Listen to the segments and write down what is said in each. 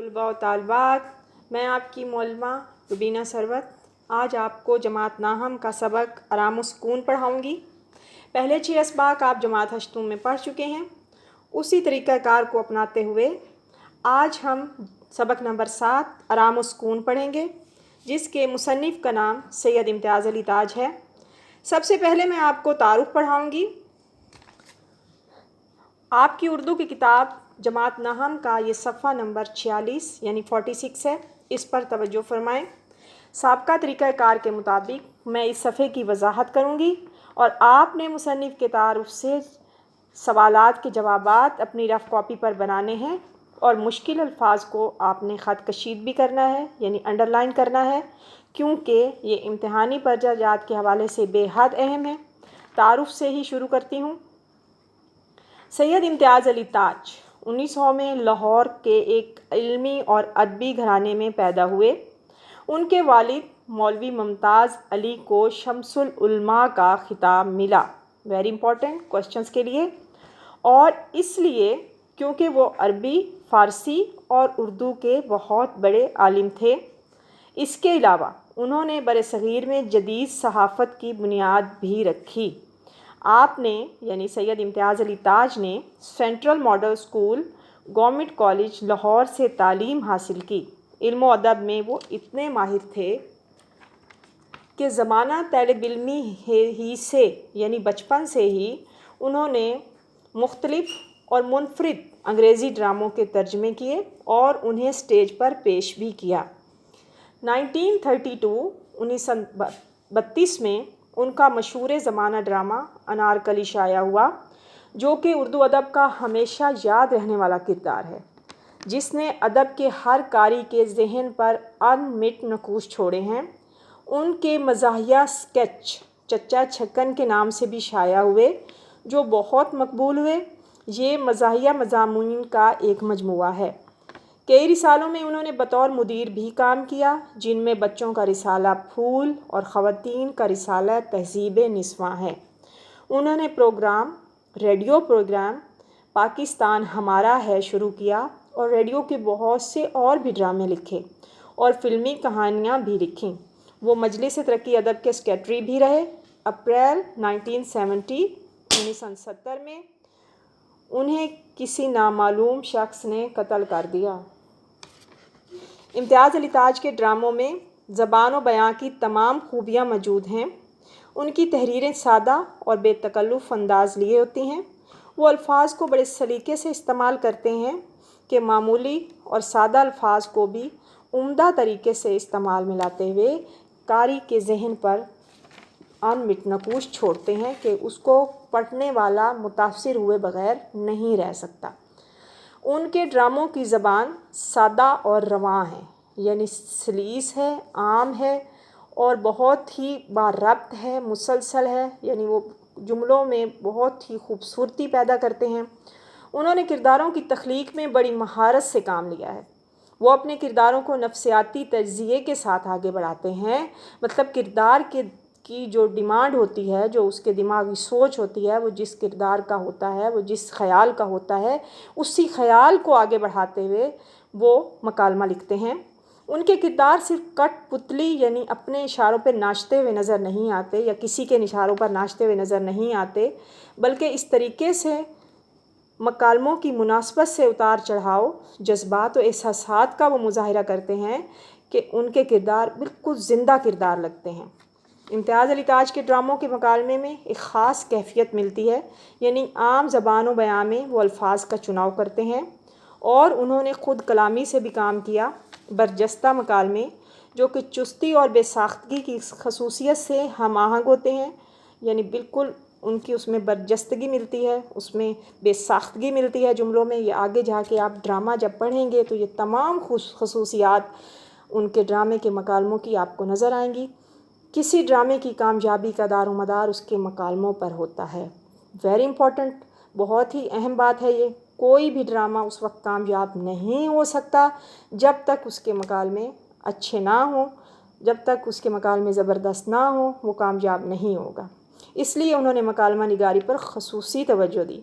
طلباء و طالبات، میں آپ کی معلمہ ربینہ ثروت آج آپ کو جماعت ناہم کا سبق آرام و سکون پڑھاؤں گی۔ پہلے 6 اسباق آپ جماعت ہشتم میں پڑھ چکے ہیں۔ اسی طریقہ کار کو اپناتے ہوئے آج ہم سبق نمبر 7 آرام و سکون پڑھیں گے، جس کے مصنف کا نام سید امتیاز علی تاج ہے۔ سب سے پہلے میں آپ کو تعارف پڑھاؤں گی۔ آپ کی اردو کی کتاب جماعت ناہم کا یہ صفحہ نمبر 46 یعنی 46 ہے، اس پر توجہ فرمائیں۔ سابقہ طریقہ کار کے مطابق میں اس صفحے کی وضاحت کروں گی اور آپ نے مصنف کے تعارف سے سوالات کے جوابات اپنی رف کاپی پر بنانے ہیں اور مشکل الفاظ کو آپ نے خط کشید بھی کرنا ہے یعنی انڈر لائن کرنا ہے، کیونکہ یہ امتحانی پرچہ جات کے حوالے سے بے حد اہم ہے۔ تعارف سے ہی شروع کرتی ہوں۔ سید امتیاز علی تاج 1900 میں لاہور کے ایک علمی اور ادبی گھرانے میں پیدا ہوئے۔ ان کے والد مولوی ممتاز علی کو شمس العلماء کا خطاب ملا، ویری امپورٹنٹ کوشچنس کے لیے، اور اس لیے کیونکہ وہ عربی، فارسی اور اردو کے بہت بڑے عالم تھے۔ اس کے علاوہ انہوں نے برصغیر میں جدید صحافت کی بنیاد بھی رکھی۔ آپ نے یعنی سید امتیاز علی تاج نے central model school, government college Lahore سے تعلیم حاصل کی۔ علم و ادب میں وہ اتنے ماہر تھے کہ زمانہ طالب علمی ہی سے یعنی بچپن سے ہی انہوں نے مختلف اور منفرد انگریزی ڈراموں کے ترجمے کیے اور انہیں اسٹیج پر پیش بھی کیا۔ 1932 میں ان کا مشہور زمانہ ڈرامہ انارکلی شائع ہوا، جو کہ اردو ادب کا ہمیشہ یاد رہنے والا کردار ہے، جس نے ادب کے ہر قاری کے ذہن پر انمٹ نقوش چھوڑے ہیں۔ ان کے مزاحیہ اسکیچ چچا چھکن کے نام سے بھی شائع ہوئے، جو بہت مقبول ہوئے۔ یہ مزاحیہ مضامین کا ایک مجموعہ ہے۔ کئی رسالوں میں انہوں نے بطور مدیر بھی کام کیا، جن میں بچوں کا رسالہ پھول اور خواتین کا رسالہ تہذیب نسواں ہے۔ انہوں نے ریڈیو پروگرام پاکستان ہمارا ہے شروع کیا اور ریڈیو کے بہت سے اور بھی ڈرامے لکھے اور فلمی کہانیاں بھی لکھیں۔ وہ مجلس ترقی ادب کے سیکریٹری بھی رہے۔ اپریل 1970 میں انہیں کسی نامعلوم شخص نے قتل کر دیا۔ امتیاز علی تاج کے ڈراموں میں زبان و بیان کی تمام خوبیاں موجود ہیں۔ ان کی تحریریں سادہ اور بے تکلف انداز لیے ہوتی ہیں۔ وہ الفاظ کو بڑے سلیقے سے استعمال کرتے ہیں کہ معمولی اور سادہ الفاظ کو بھی عمدہ طریقے سے استعمال میں لاتے ہوئے قاری کے ذہن پر انمٹ نقوش چھوڑتے ہیں کہ اس کو پڑھنے والا متاثر ہوئے بغیر نہیں رہ سکتا۔ ان کے ڈراموں کی زبان سادہ اور رواں ہے، یعنی سلیس ہے، عام ہے اور بہت ہی باربط ہے، مسلسل ہے، یعنی وہ جملوں میں بہت ہی خوبصورتی پیدا کرتے ہیں۔ انہوں نے کرداروں کی تخلیق میں بڑی مہارت سے کام لیا ہے۔ وہ اپنے کرداروں کو نفسیاتی تجزیے کے ساتھ آگے بڑھاتے ہیں، مطلب کردار کی جو ڈیمانڈ ہوتی ہے، جو اس کے دماغی سوچ ہوتی ہے، وہ جس کردار کا ہوتا ہے، وہ جس خیال کا ہوتا ہے، اسی خیال کو آگے بڑھاتے ہوئے وہ مکالمہ لکھتے ہیں۔ ان کے کردار صرف کٹ پتلی یعنی اپنے اشاروں پہ ناچتے ہوئے نظر نہیں آتے یا کسی کے اشاروں پر ناچتے ہوئے نظر نہیں آتے، بلکہ اس طریقے سے مکالموں کی مناسبت سے اتار چڑھاؤ، جذبات و احساسات کا وہ مظاہرہ کرتے ہیں کہ ان کے کردار بالکل زندہ کردار لگتے ہیں۔ امتیاز علی تاج کے ڈراموں کے مکالمے میں ایک خاص کیفیت ملتی ہے، یعنی عام زبان و بیان میں وہ الفاظ کا چناؤ کرتے ہیں، اور انہوں نے خود کلامی سے بھی کام کیا۔ برجستہ مکالمے جو کہ چستی اور بے ساختگی کی خصوصیت سے ہم آہنگ ہوتے ہیں، یعنی بالکل ان کی اس میں برجستگی ملتی ہے، اس میں بے ساختگی ملتی ہے جملوں میں۔ یہ آگے جا کے آپ ڈرامہ جب پڑھیں گے تو یہ تمام خصوصیات ان کے ڈرامے کے مکالموں کی آپ کو نظر آئیں گی۔ کسی ڈرامے کی کامیابی کا دار و مدار اس کے مکالموں پر ہوتا ہے، ویری امپورٹنٹ، بہت ہی اہم بات ہے یہ۔ کوئی بھی ڈرامہ اس وقت کامیاب نہیں ہو سکتا جب تک اس کے مکالمے اچھے نہ ہوں، جب تک اس کے مکالمے زبردست نہ ہوں، وہ کامیاب نہیں ہوگا۔ اس لیے انہوں نے مکالمہ نگاری پر خصوصی توجہ دی۔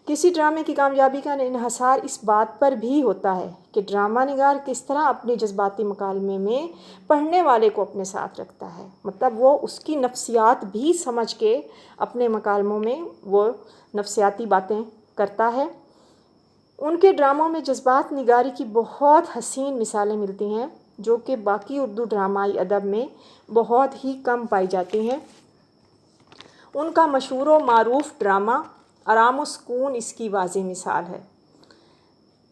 کسی ڈرامے کی کامیابی کا انحصار اس بات پر بھی ہوتا ہے کہ ڈرامہ نگار کس طرح اپنے جذباتی مکالمے میں پڑھنے والے کو اپنے ساتھ رکھتا ہے، مطلب وہ اس کی نفسیات بھی سمجھ کے اپنے مکالموں میں وہ نفسیاتی باتیں کرتا ہے۔ ان کے ڈراموں میں جذبات نگاری کی بہت حسین مثالیں ملتی ہیں جو کہ باقی اردو ڈرامائی ادب میں بہت ہی کم پائی جاتی ہیں۔ ان کا مشہور و معروف ڈرامہ آرام و سکون اس کی واضح مثال ہے۔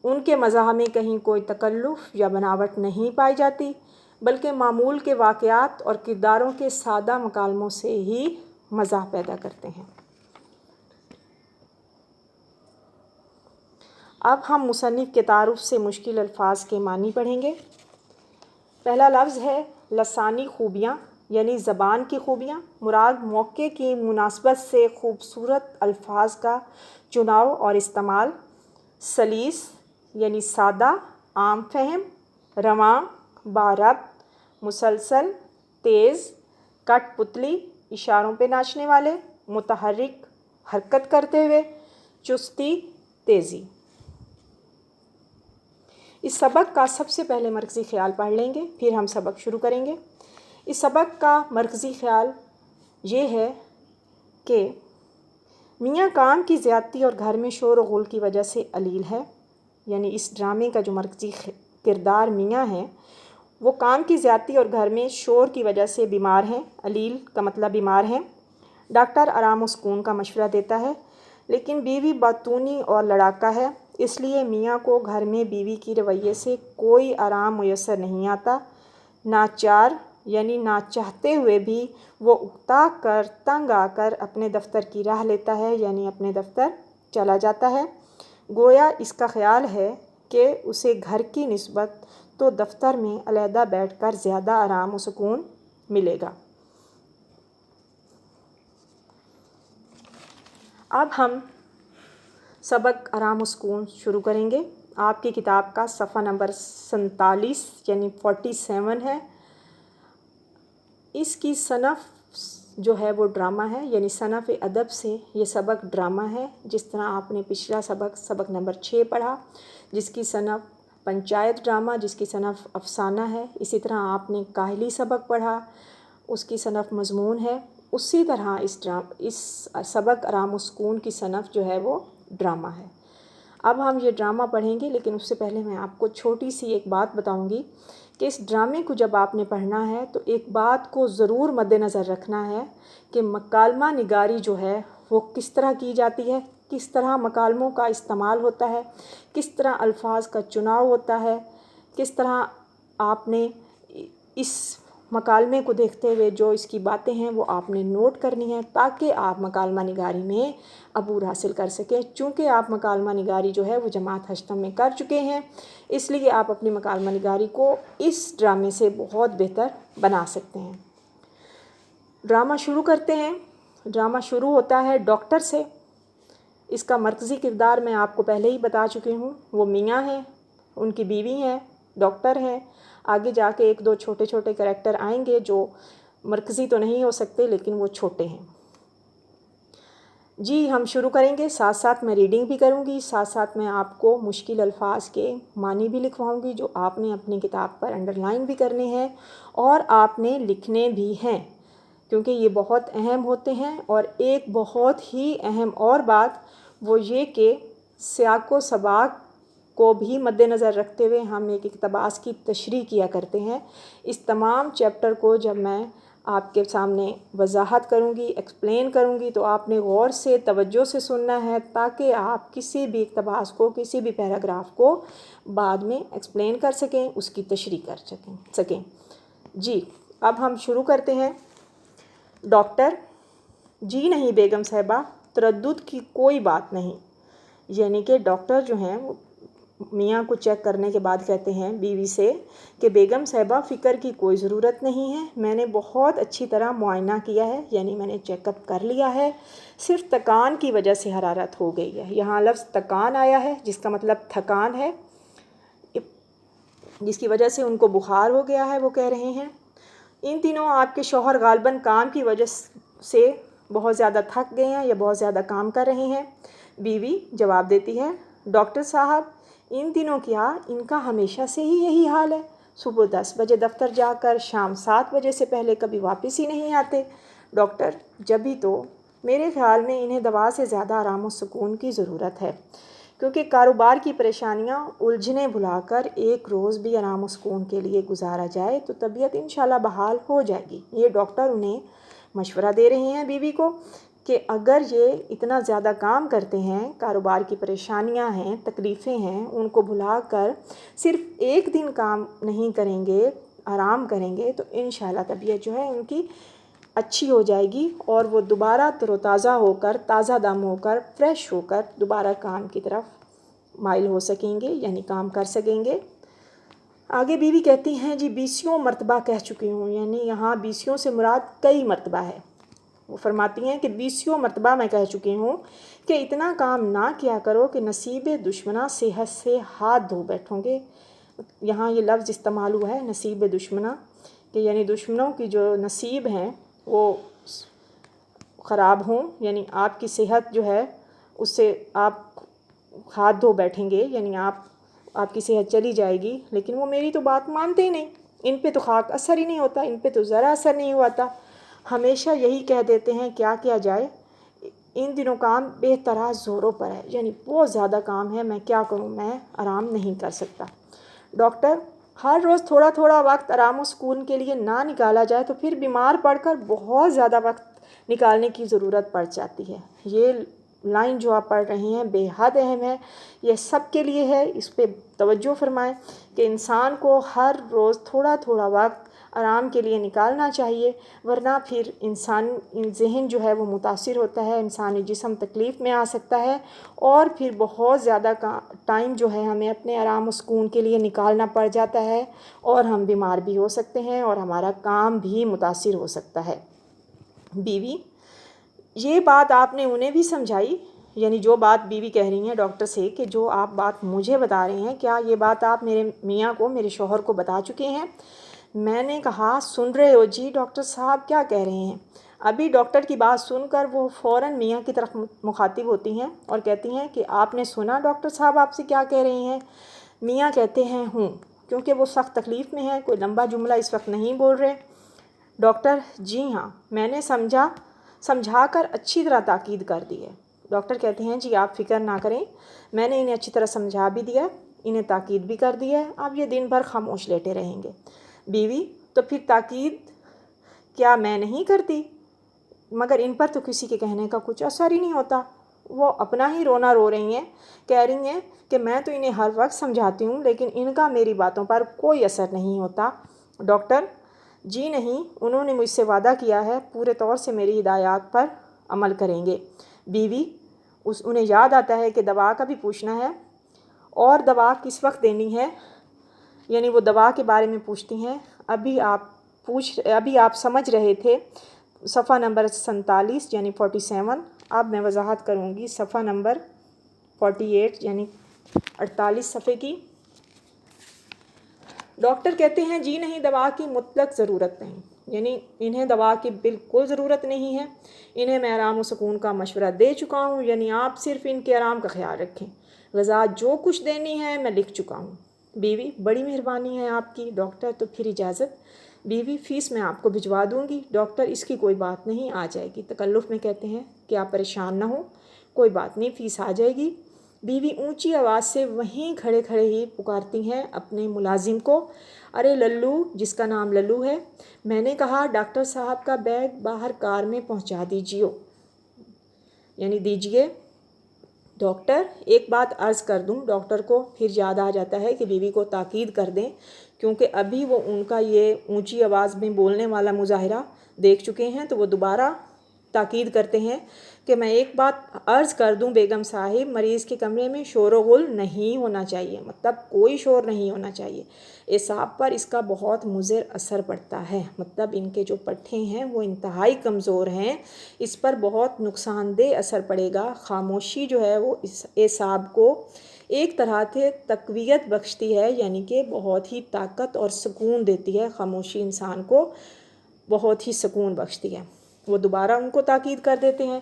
ان کے مزاح میں کہیں کوئی تکلف یا بناوٹ نہیں پائی جاتی، بلکہ معمول کے واقعات اور کرداروں کے سادہ مکالموں سے ہی مزاح پیدا کرتے ہیں۔ اب ہم مصنف کے تعارف سے مشکل الفاظ کے معنی پڑھیں گے۔ پہلا لفظ ہے لسانی خوبیاں، یعنی زبان کی خوبیاں۔ مراد موقع کی مناسبت سے خوبصورت الفاظ کا چناؤ اور استعمال۔ سلیس یعنی سادہ، عام فہم۔ رواں باربط، مسلسل، تیز، کٹ پتلی، اشاروں پہ ناچنے والے۔ متحرک، حرکت کرتے ہوئے۔ چستی، تیزی۔ اس سبق کا سب سے پہلے مرکزی خیال پڑھ لیں گے، پھر ہم سبق شروع کریں گے۔ اس سبق کا مرکزی خیال یہ ہے کہ میاں کام کی زیادتی اور گھر میں شور و غل کی وجہ سے علیل ہے، یعنی اس ڈرامے کا جو مرکزی کردار میاں ہے وہ کام کی زیادتی اور گھر میں شور کی وجہ سے بیمار ہیں۔ علیل کا مطلب بیمار ہیں۔ ڈاکٹر آرام و سکون کا مشورہ دیتا ہے، لیکن بیوی باتونی اور لڑاکا ہے، اس لیے میاں کو گھر میں بیوی کی رویے سے کوئی آرام میسر نہیں آتا۔ ناچار یعنی نہ چاہتے ہوئے بھی وہ اکتا کر تنگ آ کر اپنے دفتر کی راہ لیتا ہے، یعنی اپنے دفتر چلا جاتا ہے۔ گویا اس کا خیال ہے کہ اسے گھر کی نسبت تو دفتر میں علیحدہ بیٹھ کر زیادہ آرام و سکون ملے گا۔ اب ہم سبق آرام و سکون شروع کریں گے۔ آپ کی کتاب کا صفحہ نمبر 47 یعنی 47 ہے۔ اس کی صنف جو ہے وہ ڈرامہ ہے، یعنی صنف ادب سے یہ سبق ڈرامہ ہے۔ جس طرح آپ نے پچھلا سبق نمبر 6 پڑھا جس کی صنف پنچایت ڈرامہ، جس کی صنف افسانہ ہے، اسی طرح آپ نے کاہلی سبق پڑھا، اس کی صنف مضمون ہے۔ اسی طرح اس سبق آرام و سکون کی صنف جو ہے وہ ڈرامہ ہے۔ اب ہم یہ ڈرامہ پڑھیں گے، لیکن اس سے پہلے میں آپ کو چھوٹی سی ایک بات بتاؤں گی کہ اس ڈرامے کو جب آپ نے پڑھنا ہے تو ایک بات کو ضرور مد نظر رکھنا ہے کہ مکالمہ نگاری جو ہے وہ کس طرح کی جاتی ہے، کس طرح مکالموں کا استعمال ہوتا ہے، کس طرح الفاظ کا چناؤ ہوتا ہے، کس طرح آپ نے اس مکالمے کو دیکھتے ہوئے جو اس کی باتیں ہیں وہ آپ نے نوٹ کرنی ہیں تاکہ آپ مکالمہ نگاری میں عبور حاصل کر سکیں۔ چونکہ آپ مکالمہ نگاری جو ہے وہ جماعت ہشتم میں کر چکے ہیں، اس لیے آپ اپنی مکالمہ نگاری کو اس ڈرامے سے بہت بہتر بنا سکتے ہیں۔ ڈرامہ شروع کرتے ہیں۔ ڈرامہ شروع ہوتا ہے ڈاکٹر سے۔ اس کا مرکزی کردار میں آپ کو پہلے ہی بتا چکی ہوں، وہ میاں ہیں، ان کی بیوی ہیں، ڈاکٹر ہیں۔ آگے جا کے ایک دو چھوٹے چھوٹے کریکٹر آئیں گے جو مرکزی تو نہیں ہو سکتے لیکن وہ چھوٹے ہیں۔ جی ہم شروع کریں گے، ساتھ ساتھ میں ریڈنگ بھی کروں گی، ساتھ ساتھ میں آپ کو مشکل الفاظ کے معنی بھی لکھواؤں گی جو آپ نے اپنی کتاب پر انڈر لائن بھی کرنے ہیں اور آپ نے لکھنے بھی ہیں، کیونکہ یہ بہت اہم ہوتے ہیں۔ اور ایک بہت ہی اہم اور بات وہ یہ کہ سیاق و سباق کو بھی مد نظر رکھتے ہوئے ہم ایک اقتباس کی تشریح کیا کرتے ہیں۔ اس تمام چیپٹر کو جب میں آپ کے سامنے وضاحت کروں گی، ایکسپلین کروں گی، تو آپ نے غور سے توجہ سے سننا ہے تاکہ آپ کسی بھی اقتباس کو، کسی بھی پیراگراف کو بعد میں ایکسپلین کر سکیں، اس کی تشریح کر سکیں۔ جی اب ہم شروع کرتے ہیں۔ ڈاکٹر: جی نہیں بیگم صاحبہ، تردد کی کوئی بات نہیں۔ یعنی کہ ڈاکٹر جو ہیں وہ میاں کو چیک کرنے کے بعد کہتے ہیں بیوی سے کہ بیگم صاحبہ فکر کی کوئی ضرورت نہیں ہے، میں نے بہت اچھی طرح معائنہ کیا ہے، یعنی میں نے چیک اپ کر لیا ہے، صرف تکان کی وجہ سے حرارت ہو گئی ہے۔ یہاں لفظ تکان آیا ہے جس کا مطلب تھکان ہے، جس کی وجہ سے ان کو بخار ہو گیا ہے، وہ کہہ رہے ہیں۔ ان دنوں آپ کے شوہر غالباً کام کی وجہ سے بہت زیادہ تھک گئے ہیں یا بہت زیادہ کام کر رہے ہیں۔ بیوی جواب دیتی ہے، ڈاکٹر صاحب ان دنوں کیا ان کا ہمیشہ سے ہی یہی حال ہے؟ صبح 10 بجے دفتر جا کر شام 7 بجے سے پہلے کبھی واپس ہی نہیں آتے۔ ڈاکٹر جبھی تو میرے خیال میں انہیں دوا سے زیادہ آرام و سکون کی ضرورت ہے، کیونکہ کاروبار کی پریشانیاں الجھنیں بھلا کر ایک روز بھی آرام و سکون کے لیے گزارا جائے تو طبیعت انشاءاللہ بحال ہو جائے گی۔ یہ ڈاکٹر انہیں مشورہ دے رہے ہیں بیوی کو کہ اگر یہ اتنا زیادہ کام کرتے ہیں، کاروبار کی پریشانیاں ہیں، تکلیفیں ہیں، ان کو بھلا کر صرف ایک دن کام نہیں کریں گے، آرام کریں گے تو انشاءاللہ طبیعت جو ہے ان کی اچھی ہو جائے گی اور وہ دوبارہ تر و تازہ ہو کر، تازہ دم ہو کر، فریش ہو کر دوبارہ کام کی طرف مائل ہو سکیں گے، یعنی کام کر سکیں گے۔ آگے بیوی کہتی ہیں جی 20 مرتبہ کہہ چکی ہوں، یعنی یہاں 20 سے مراد کئی مرتبہ ہے۔ وہ فرماتی ہیں کہ 20 مرتبہ میں کہہ چکی ہوں کہ اتنا کام نہ کیا کرو کہ نصیب دشمنہ صحت سے ہاتھ دھو بیٹھو گے۔ یہاں یہ لفظ استعمال ہوا ہے نصیب دشمنہ، کہ یعنی دشمنوں کی جو نصیب ہیں وہ خراب ہوں، یعنی آپ کی صحت جو ہے اس سے آپ ہاتھ دھو بیٹھیں گے، یعنی آپ کی صحت چلی جائے گی، لیکن وہ میری تو بات مانتے ہی نہیں، ان پہ تو خاک اثر ہی نہیں ہوتا، ان پہ تو ذرا اثر نہیں ہوا، ہمیشہ یہی کہہ دیتے ہیں کیا کیا جائے، ان دنوں کام بے طرح زوروں پر ہے، یعنی بہت زیادہ کام ہے، میں کیا کروں، میں آرام نہیں کر سکتا۔ ڈاکٹر ہر روز تھوڑا تھوڑا وقت آرام و سکون کے لیے نہ نکالا جائے تو پھر بیمار پڑ کر بہت زیادہ وقت نکالنے کی ضرورت پڑ جاتی ہے۔ یہ لائن جو آپ پڑھ رہی ہیں بے حد اہم ہے، یہ سب کے لیے ہے، اس پہ توجہ فرمائیں کہ انسان کو ہر روز تھوڑا تھوڑا وقت آرام کے لیے نکالنا چاہیے، ورنہ پھر ذہن جو ہے وہ متاثر ہوتا ہے، انسانی جسم تکلیف میں آ سکتا ہے اور پھر بہت زیادہ ٹائم جو ہے ہمیں اپنے آرام و سکون کے لیے نکالنا پڑ جاتا ہے اور ہم بیمار بھی ہو سکتے ہیں اور ہمارا کام بھی متاثر ہو سکتا ہے۔ بیوی یہ بات آپ نے انہیں بھی سمجھائی، یعنی جو بات بیوی کہہ رہی ہیں ڈاکٹر سے کہ جو آپ بات مجھے بتا رہے ہیں کیا یہ بات آپ میرے میاں کو، میرے شوہر کو بتا چکے ہیں؟ میں نے کہا سن رہے ہو جی ڈاکٹر صاحب کیا کہہ رہے ہیں؟ ابھی ڈاکٹر کی بات سن کر وہ فوراً میاں کی طرف مخاطب ہوتی ہیں اور کہتی ہیں کہ آپ نے سنا ڈاکٹر صاحب آپ سے کیا کہہ رہی ہیں؟ میاں کہتے ہیں ہوں، کیونکہ وہ سخت تکلیف میں ہے، کوئی لمبا جملہ اس وقت نہیں بول رہے۔ ڈاکٹر جی ہاں، میں نے سمجھا کر اچھی طرح تاکید کر دی ہے۔ ڈاکٹر کہتے ہیں جی آپ فکر نہ کریں، میں نے انہیں اچھی طرح سمجھا بھی دیا، انہیں تاکید بھی کر دی ہے، اب یہ دن بھر خاموش لیٹے رہیں گے۔ بیوی تو پھر تاکید کیا میں نہیں کرتی؟ مگر ان پر تو کسی کے کہنے کا کچھ اثر ہی نہیں ہوتا، وہ اپنا ہی رونا رو رہی ہیں، کہہ رہی ہیں کہ میں تو انہیں ہر وقت سمجھاتی ہوں لیکن ان کا میری باتوں پر کوئی اثر نہیں ہوتا۔ ڈاکٹر جی نہیں، انہوں نے مجھ سے وعدہ کیا ہے پورے طور سے میری ہدایات پر عمل کریں گے۔ بیوی انہیں یاد آتا ہے کہ دوا کا بھی پوچھنا ہے اور دوا کس وقت دینی ہے، یعنی وہ دوا کے بارے میں پوچھتی ہیں۔ ابھی آپ سمجھ رہے تھے صفحہ نمبر 47 یعنی 47، اب میں وضاحت کروں گی صفحہ نمبر 48 یعنی 48 صفحے کی۔ ڈاکٹر کہتے ہیں جی نہیں، دوا کی مطلق ضرورت نہیں، یعنی انہیں دوا کی بالکل ضرورت نہیں ہے، انہیں میں آرام و سکون کا مشورہ دے چکا ہوں، یعنی آپ صرف ان کے آرام کا خیال رکھیں، غذا جو کچھ دینی ہے میں لکھ چکا ہوں۔ بیوی بڑی مہربانی ہے آپ کی ڈاکٹر، تو پھر اجازت۔ بیوی فیس میں آپ کو بھجوا دوں گی۔ ڈاکٹر اس کی کوئی بات نہیں، آ جائے گی۔ تکلف میں کہتے ہیں کہ آپ پریشان نہ ہوں، کوئی بات نہیں، فیس آ جائے گی۔ بیوی اونچی آواز سے وہیں کھڑے کھڑے ہی پکارتی ہیں اپنے ملازم کو، ارے للو، جس کا نام للو ہے، میں نے کہا ڈاکٹر صاحب کا بیگ باہر کار میں پہنچا دیجیے، یعنی دیجیے۔ ڈاکٹر ایک بات عرض کر دوں، ڈاکٹر کو پھر یاد آ جاتا ہے کہ بیوی کو تاکید کر دیں، کیونکہ ابھی وہ ان کا یہ اونچی آواز میں بولنے والا مظاہرہ دیکھ چکے ہیں، تو وہ دوبارہ تاکید کرتے ہیں کہ میں ایک بات عرض کر دوں بیگم صاحب، مریض کے کمرے میں شور و غل نہیں ہونا چاہیے، مطلب کوئی شور نہیں ہونا چاہیے، اعصاب پر اس کا بہت مضر اثر پڑتا ہے، مطلب ان کے جو پٹھے ہیں وہ انتہائی کمزور ہیں، اس پر بہت نقصان دہ اثر پڑے گا۔ خاموشی جو ہے وہ اس اعصاب کو ایک طرح سے تقویت بخشتی ہے، یعنی کہ بہت ہی طاقت اور سکون دیتی ہے، خاموشی انسان کو بہت ہی سکون بخشتی ہے۔ وہ دوبارہ ان کو تاکید کر دیتے ہیں۔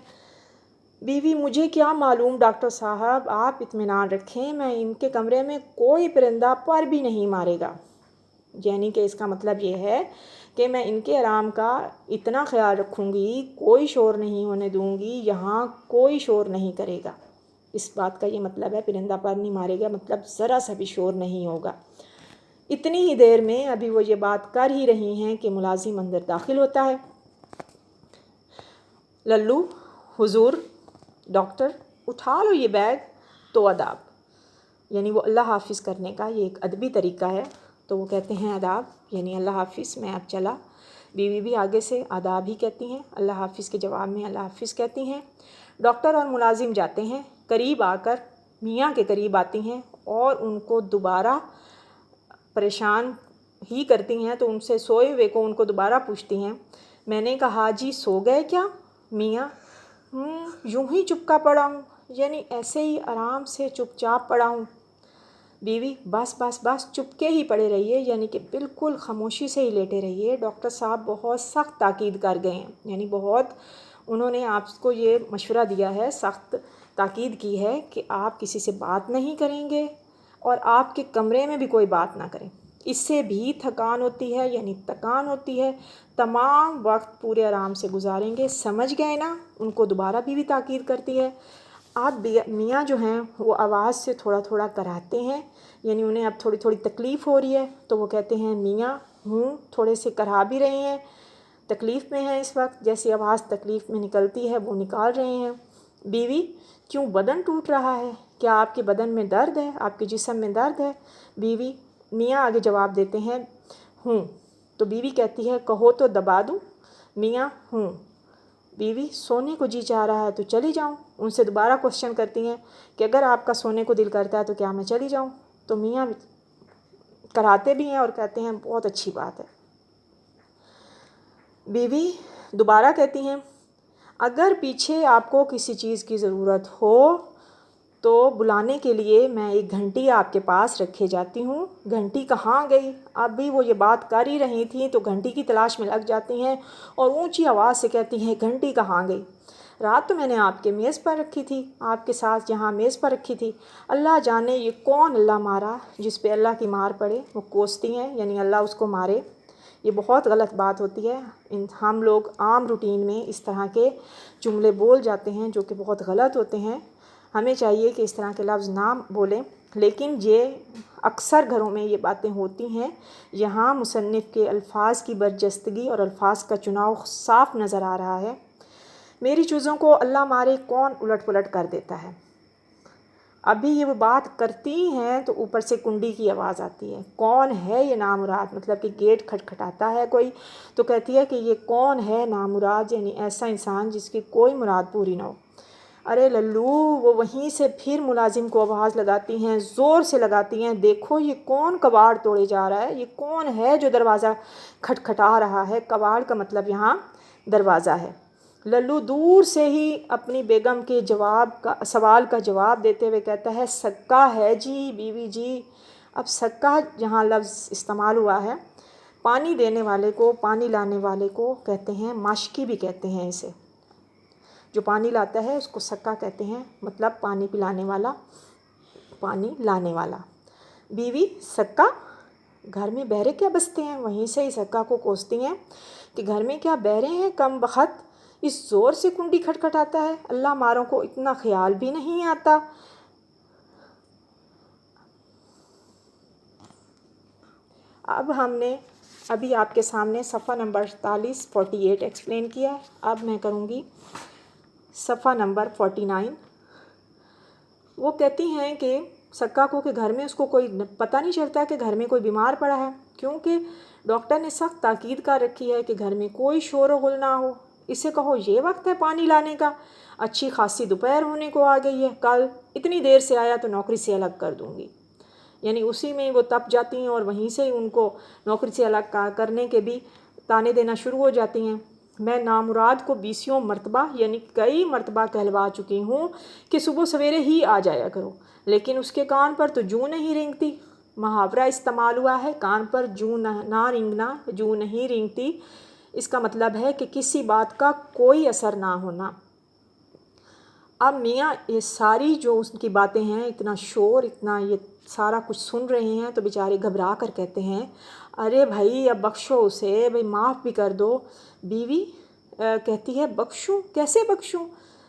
بیوی: مجھے کیا معلوم ڈاکٹر صاحب، آپ اطمینان رکھیں، میں ان کے کمرے میں کوئی پرندہ پر بھی نہیں مارے گا۔ یعنی کہ اس کا مطلب یہ ہے کہ میں ان کے آرام کا اتنا خیال رکھوں گی، کوئی شور نہیں ہونے دوں گی، یہاں کوئی شور نہیں کرے گا۔ اس بات کا یہ مطلب ہے پرندہ پر نہیں مارے گا، مطلب ذرا سا بھی شور نہیں ہوگا۔ اتنی ہی دیر میں ابھی وہ یہ بات کر ہی رہی ہیں کہ ملازم اندر داخل ہوتا ہے۔ للو: حضور ڈاکٹر، اٹھا لو یہ بیگ۔ تو آداب، یعنی وہ اللہ حافظ کرنے کا یہ ایک ادبی طریقہ ہے، تو وہ کہتے ہیں آداب، یعنی اللہ حافظ، میں اب چلا۔ بیوی بھی آگے سے آداب ہی کہتی ہیں، اللہ حافظ کے جواب میں اللہ حافظ کہتی ہیں۔ ڈاکٹر اور ملازم جاتے ہیں، قریب آ کر میاں کے قریب آتی ہیں اور ان کو دوبارہ پریشان ہی کرتی ہیں، تو ان سے سوئے ہوئے کو ان کو دوبارہ پوچھتی ہیں، میں نے کہا جی سو گئے کیا؟ میاں: یوں ہی چپکا پڑا ہوں، یعنی ایسے ہی آرام سے چپ چاپ پڑا ہوں۔ بیوی: بس بس بس، چپکے ہی پڑے رہیے، یعنی کہ بالکل خاموشی سے ہی لیٹے رہیے، ڈاکٹر صاحب بہت سخت تاکید کر گئے ہیں، یعنی بہت انہوں نے آپ کو یہ مشورہ دیا ہے، سخت تاکید کی ہے کہ آپ کسی سے بات نہیں کریں گے اور آپ کے کمرے میں بھی کوئی بات نہ کریں۔ اس سے بھی تھکان ہوتی ہے، یعنی تکان ہوتی ہے، تمام وقت پورے آرام سے گزاریں گے، سمجھ گئے نا؟ ان کو دوبارہ بھی تاکید کرتی ہے۔ آپ میاں جو ہیں وہ آواز سے تھوڑا تھوڑا کراتے ہیں، یعنی انہیں اب تھوڑی تھوڑی تکلیف ہو رہی ہے، تو وہ کہتے ہیں میاں تھوڑے سے کرا بھی رہے ہیں، تکلیف میں ہیں اس وقت، جیسی آواز تکلیف میں نکلتی ہے وہ نکال رہے ہیں۔ بیوی: کیوں بدن ٹوٹ رہا ہے؟ کیا آپ کے بدن میں درد ہے؟ آپ کے جسم میں درد ہے؟ بیوی: میاں آگے جواب دیتے ہیں تو بیوی کہتی ہے کہو تو دبا دوں؟ میاں: بیوی: سونے کو جی چاہ رہا ہے تو چلی جاؤں؟ ان سے دوبارہ کوشچن کرتی ہیں کہ اگر آپ کا سونے کو دل کرتا ہے تو کیا میں چلی جاؤں؟ تو میاں کراتے بھی ہیں اور کہتے ہیں بہت اچھی بات ہے۔ بیوی دوبارہ کہتی ہیں اگر پیچھے آپ کو کسی چیز کی ضرورت ہو تو بلانے کے لیے میں ایک گھنٹی آپ کے پاس رکھے جاتی ہوں۔ گھنٹی کہاں گئی؟ اب بھی وہ یہ بات کر ہی رہی تھیں تو گھنٹی کی تلاش میں لگ جاتی ہیں اور اونچی آواز سے کہتی ہیں گھنٹی کہاں گئی؟ رات تو میں نے آپ کے میز پر رکھی تھی، آپ کے ساتھ یہاں میز پر رکھی تھی۔ اللہ جانے یہ کون اللہ مارا جس پہ اللہ کی مار پڑے۔ وہ کوستی ہیں، یعنی اللہ اس کو مارے۔ یہ بہت غلط بات ہوتی ہے، ہم لوگ عام روٹین میں اس طرح کے جملے بول جاتے ہیں جو کہ بہت غلط ہوتے ہیں، ہمیں چاہیے کہ اس طرح کے لفظ نہ بولیں، لیکن یہ اکثر گھروں میں یہ باتیں ہوتی ہیں۔ یہاں مصنف کے الفاظ کی برجستگی اور الفاظ کا چناؤ صاف نظر آ رہا ہے۔ میری چیزوں کو اللہ مارے کون الٹ پلٹ کر دیتا ہے؟ ابھی یہ وہ بات کرتی ہیں تو اوپر سے کنڈی کی آواز آتی ہے، کون ہے یہ نامراد؟ مطلب کہ گیٹ کھٹکھٹاتا ہے کوئی، تو کہتی ہے کہ یہ کون ہے نامراد، یعنی ایسا انسان جس کی کوئی مراد پوری نہ ہو۔ ارے للو، وہ وہیں سے پھر ملازم کو آواز لگاتی ہیں، زور سے لگاتی ہیں، دیکھو یہ کون کباڑ توڑے جا رہا ہے، یہ کون ہے جو دروازہ کھٹکھٹا رہا ہے؟ کباڑ کا مطلب یہاں دروازہ ہے۔ للو دور سے ہی اپنی بیگم کے سوال کا جواب دیتے ہوئے کہتا ہے سکا ہے جی بیوی جی۔ اب سکا جہاں لفظ استعمال ہوا ہے، پانی دینے والے کو، پانی لانے والے کو کہتے ہیں، ماشکی بھی کہتے ہیں اسے، جو پانی لاتا ہے اس کو سکا کہتے ہیں، مطلب پانی پلانے والا، پانی لانے والا۔ بیوی: سکا؟ گھر میں بہرے کیا بستے ہیں؟ وہیں سے ہی سکا کو کوستی ہیں کہ گھر میں کیا بہرے ہیں کم بخت، اس زور سے کنڈی کھٹکھٹاتا ہے، اللہ ماروں کو اتنا خیال بھی نہیں آتا۔ اب ہم نے ابھی آپ کے سامنے صفحہ نمبر 48 ایکسپلین کیا ہے، اب میں کروں گی صفحہ نمبر 49۔ وہ کہتی ہیں کہ سکا کو کہ گھر میں اس کو کوئی پتہ نہیں چلتا کہ گھر میں کوئی بیمار پڑا ہے، کیونکہ ڈاکٹر نے سخت تاکید کر رکھی ہے کہ گھر میں کوئی شور و غل نہ ہو۔ اسے کہو یہ وقت ہے پانی لانے کا، اچھی خاصی دوپہر ہونے کو آ گئی ہے، کل اتنی دیر سے آیا تو نوکری سے الگ کر دوں گی۔ یعنی اسی میں وہ تپ جاتی ہیں اور وہیں سے ان کو نوکری سے الگ کرنے کے بھی تانے دینا شروع ہو جاتی ہیں۔ میں نامراد کو 20 مرتبہ یعنی کئی مرتبہ کہلوا چکی ہوں کہ صبح سویرے ہی آ جایا کرو، لیکن اس کے کان پر تو جوں نہیں رینگتی۔ محاورہ استعمال ہوا ہے کان پر جوں نہ رینگنا، جوں نہیں رینگتی، اس کا مطلب ہے کہ کسی بات کا کوئی اثر نہ ہونا۔ اب میاں یہ ساری جو اس کی باتیں ہیں، اتنا شور، اتنا یہ سارا کچھ سن رہے ہیں، تو بیچارے گھبرا کر کہتے ہیں ارے بھائی اب بخشو اسے، بھائی معاف بھی کر دو۔ بیوی کہتی ہے بخشوں؟ کیسے بخشوں؟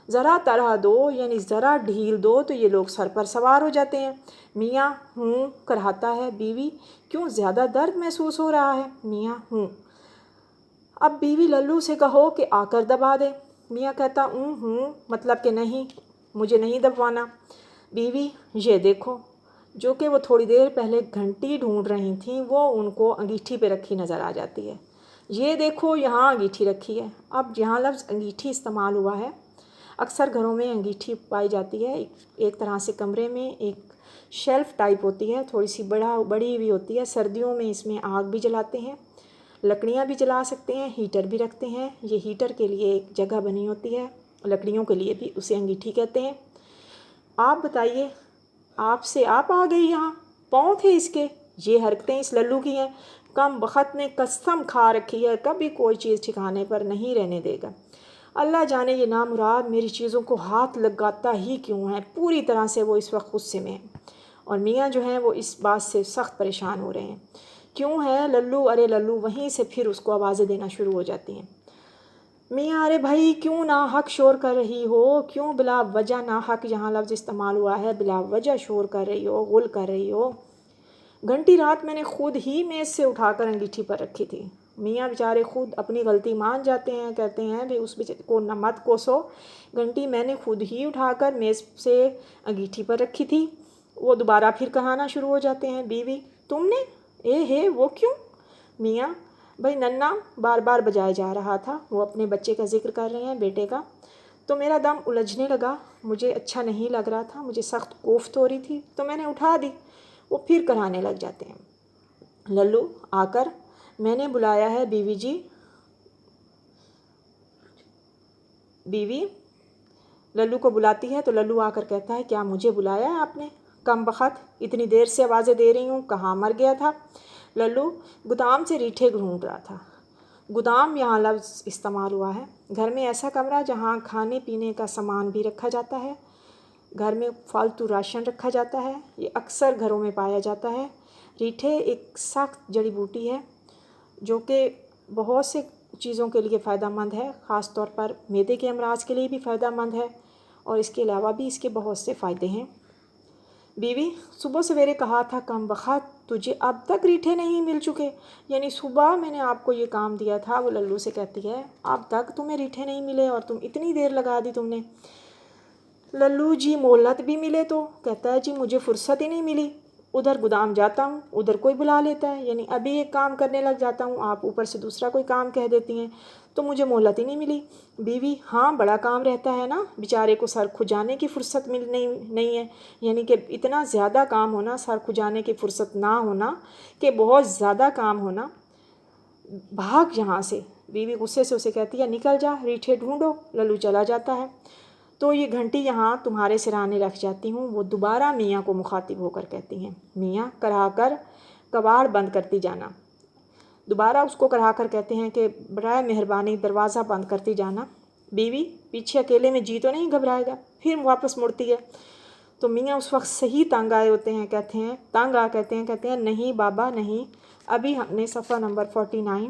ذرا طرح دو، یعنی ذرا ڈھیل دو تو یہ لوگ سر پر سوار ہو جاتے ہیں۔ میاں ہوں کراتا ہے۔ بیوی کیوں زیادہ درد محسوس ہو رہا ہے؟ میاں ہوں۔ اب بیوی للو سے کہو کہ آ کر دبا دے۔ میاں کہتا ہوں مطلب کہ نہیں، مجھے نہیں دبوانا۔ بیوی یہ دیکھو، جو کہ وہ تھوڑی دیر پہلے گھنٹی ڈھونڈ رہی تھیں وہ ان کو انگیٹھی پہ رکھی نظر آ جاتی ہے۔ یہ دیکھو یہاں انگیٹھی رکھی ہے۔ اب یہاں لفظ انگیٹھی استعمال ہوا ہے۔ اکثر گھروں میں انگیٹھی پائی جاتی ہے، ایک طرح سے کمرے میں ایک شیلف ٹائپ ہوتی ہے، تھوڑی سی بڑی ہوئی ہوتی ہے۔ سردیوں میں اس میں آگ بھی جلاتے ہیں، لکڑیاں بھی جلا سکتے ہیں، ہیٹر بھی رکھتے ہیں۔ یہ ہیٹر کے لیے ایک جگہ بنی ہوتی ہے، لکڑیوں کے لیے بھی اسے انگیٹھی کہتے ہیں۔ آپ بتائیے، آپ آ گئی یہاں، پاؤں تھے اس کے؟ یہ حرکتیں اس للو کی ہیں۔ کم بخت نے قسم کھا رکھی ہے کبھی کوئی چیز ٹھکانے پر نہیں رہنے دے گا۔ اللہ جانے یہ نامراد میری چیزوں کو ہاتھ لگاتا ہی کیوں ہے۔ پوری طرح سے وہ اس وقت غصے میں ہیں، اور میاں جو ہیں وہ اس بات سے سخت پریشان ہو رہے ہیں۔ کیوں ہے للو؟ ارے للو وہیں سے پھر اس کو آوازیں دینا شروع ہو جاتی ہیں۔ میاں ارے بھائی کیوں ناحق شور کر رہی ہو؟ کیوں بلا وجہ ناحق یہاں لفظ استعمال ہوا ہے، بلا وجہ شور کر رہی ہو، غل کر رہی ہو؟ گھنٹی رات میں نے خود ہی میز سے اٹھا کر انگیٹھی پر رکھی تھی۔ میاں بیچارے خود اپنی غلطی مان جاتے ہیں، کہتے ہیں کہ اس کو مت کوسو، گھنٹی میں نے خود ہی اٹھا کر میز سے انگیٹھی پر رکھی تھی۔ وہ دوبارہ پھر کہانا شروع ہو جاتے ہیں۔ بیوی تم نے؟ ہے وہ کیوں؟ میاں بھائی ننا بار بار بجایا جا رہا تھا، وہ اپنے بچے کا ذکر کر رہے ہیں، بیٹے کا، تو میرا دم الجھنے لگا، مجھے اچھا نہیں لگ رہا تھا، مجھے سخت کوفت ہو رہی تھی تو میں نے اٹھا دی۔ وہ پھر کرانے لگ جاتے ہیں۔ للو آ کر میں نے بلایا ہے بیوی جی۔ بیوی للو کو بلاتی ہے تو للو آ کر کہتا ہے کیا مجھے بلایا ہے آپ نے؟ کم بخت اتنی دیر سے آوازیں دے رہی ہوں، کہاں مر گیا تھا؟ للو گودام سے ریٹھے ڈھونڈ رہا تھا۔ گودام یہاں لفظ استعمال ہوا ہے۔ گھر میں ایسا کمرہ جہاں کھانے پینے کا سامان بھی رکھا جاتا ہے، گھر میں فالتو راشن رکھا جاتا ہے، یہ اکثر گھروں میں پایا جاتا ہے۔ ریٹھے ایک سخت جڑی بوٹی ہے جو کہ بہت سے چیزوں کے لیے فائدہ مند ہے، خاص طور پر معدے کے امراض کے لیے بھی فائدہ مند ہے، اور اس کے علاوہ بھی اس کے بہت سے فائدے ہیں۔ بیوی صبح سویرے کہا تھا کم بخت تجھے اب تک ریٹھے نہیں مل چکے؟ یعنی صبح میں نے آپ کو یہ کام دیا تھا۔ وہ للو سے کہتی ہے اب تک تمہیں ریٹھے نہیں ملے اور تم اتنی دیر لگا دی تم نے؟ للو جی مہلت بھی ملے تو؟ کہتا ہے جی مجھے فرصت ہی نہیں ملی، ادھر گودام جاتا ہوں، ادھر کوئی بلا لیتا ہے، یعنی ابھی ایک کام کرنے لگ جاتا ہوں، آپ اوپر سے دوسرا کوئی کام کہہ دیتی ہیں، تو مجھے مہلت ہی نہیں ملی۔ بیوی ہاں بڑا کام رہتا ہے نا، بیچارے کو سر کھجانے کی فرصت نہیں ہے، یعنی کہ اتنا زیادہ کام ہونا، سر کھجانے کی فرصت نہ ہونا، کہ بہت زیادہ کام ہونا، بھاگ یہاں سے۔ بیوی غصے سے اسے کہتی ہے نکل جا، ریٹھے ڈھونڈو۔ للو چلا جاتا ہے۔ تو یہ گھنٹی یہاں تمہارے سرانے رکھ جاتی ہوں۔ وہ دوبارہ میاں کو مخاطب ہو کر کہتی ہیں، میاں کرا کر کباڑ بند کرتی جانا۔ دوبارہ اس کو کرا کر کہتے ہیں کہ برائے مہربانی دروازہ بند کرتی جانا۔ بیوی پیچھے اکیلے میں جی تو نہیں گھبرائے گا؟ پھر واپس مڑتی ہے۔ تو میاں اس وقت صحیح تنگ آئے ہوتے ہیں، کہتے ہیں نہیں بابا نہیں، ابھی ہم نے صفحہ نمبر 49